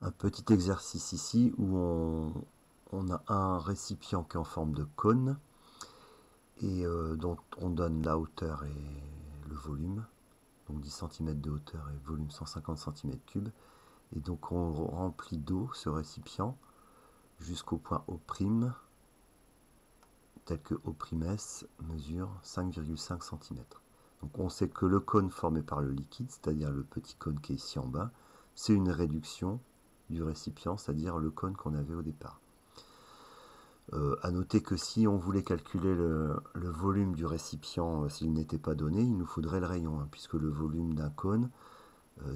un petit exercice ici où on a un récipient qui est en forme de cône et dont on donne la hauteur et le volume, donc 10 cm de hauteur et volume 150 cm3, et donc on remplit d'eau ce récipient jusqu'au point O', tel que O'S mesure 5,5 cm. Donc on sait que le cône formé par le liquide, c'est-à-dire le petit cône qui est ici en bas, c'est une réduction du récipient, c'est-à-dire le cône qu'on avait au départ. À noter que si on voulait calculer le volume du récipient s'il n'était pas donné, il nous faudrait le rayon, puisque le volume d'un cône,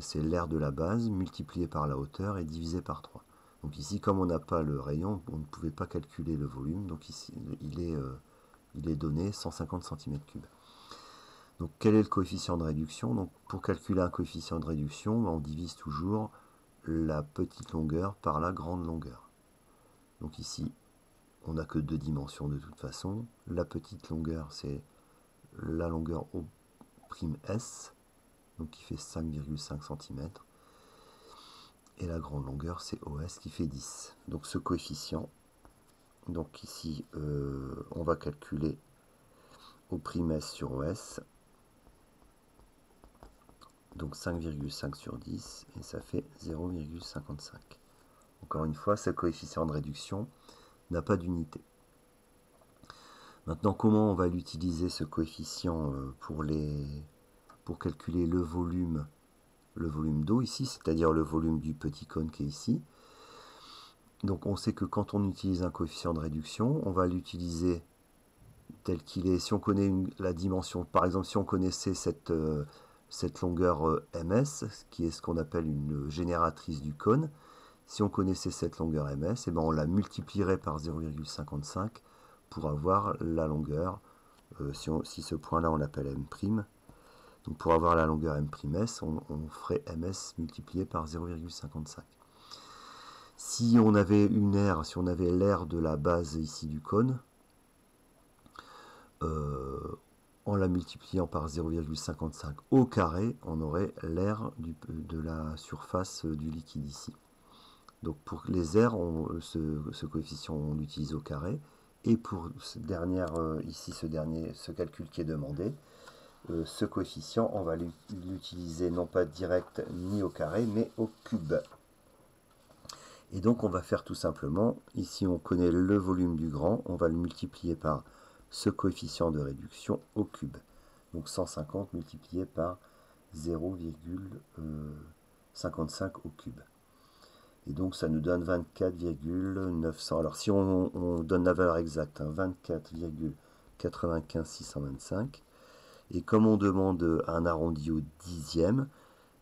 c'est l'aire de la base multiplié par la hauteur et divisé par 3. Donc ici, comme on n'a pas le rayon, on ne pouvait pas calculer le volume, donc ici, il est donné 150 cm3. Donc quel est le coefficient de réduction? Donc pour calculer un coefficient de réduction, on divise toujours la petite longueur par la grande longueur. Donc ici, on n'a que deux dimensions de toute façon. La petite longueur, c'est la longueur O'S, donc qui fait 5,5 cm. Et la grande longueur, c'est OS qui fait 10. Donc ce coefficient, donc ici, on va calculer O'S sur OS. Donc 5,5 sur 10, et ça fait 0,55. Encore une fois, ce coefficient de réduction n'a pas d'unité. Maintenant, comment on va l'utiliser, ce coefficient, pour calculer le volume d'eau ici, c'est-à-dire le volume du petit cône qui est ici. Donc on sait que quand on utilise un coefficient de réduction, on va l'utiliser tel qu'il est. Si on connaît la dimension, par exemple si on connaissait cette longueur ms, qui est ce qu'on appelle une génératrice du cône, si on connaissait cette longueur ms, et ben on la multiplierait par 0,55 pour avoir la longueur, si ce point-là on l'appelle m', donc pour avoir la longueur m'S, on ferait ms multiplié par 0,55. Si on avait une aire, si on avait l'aire de la base ici du cône, en la multipliant par 0,55 au carré, on aurait l'aire de la surface du liquide ici. Donc pour les aires, ce coefficient, on l'utilise au carré. Et pour ce calcul qui est demandé, ce coefficient, on va l'utiliser non pas direct ni au carré, mais au cube. Et donc on va faire tout simplement, ici on connaît le volume du grand, on va le multiplier par ce coefficient de réduction au cube. Donc 150 multiplié par 0,55 au cube. Et donc ça nous donne 24,900. Alors si on donne la valeur exacte, 24,95625. Et comme on demande un arrondi au dixième,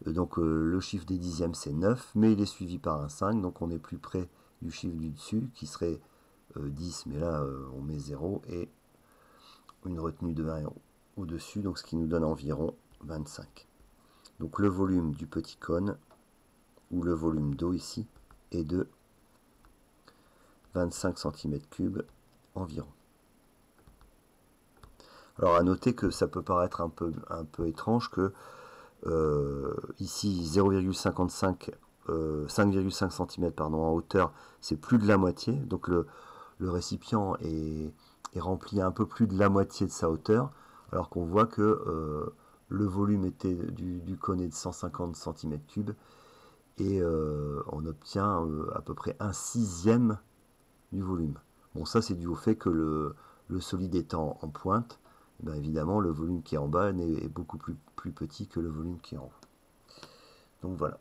donc le chiffre des dixièmes c'est 9, mais il est suivi par un 5, donc on est plus près du chiffre du dessus, qui serait 10, mais là on met 0, et une retenue de 1 au-dessus, donc ce qui nous donne environ 25. Donc le volume du petit cône, ou le volume d'eau ici, est de 25 cm3 environ. Alors à noter que ça peut paraître un peu étrange que ici 0,55 5,5 cm en hauteur, c'est plus de la moitié, donc le récipient est rempli à un peu plus de la moitié de sa hauteur, alors qu'on voit que le volume du cône est de 150 cm3 et on obtient à peu près un sixième du volume. Bon, ça c'est dû au fait que le solide étant en pointe, ben évidemment le volume qui est en bas est beaucoup plus petit que le volume qui est en haut. Donc voilà.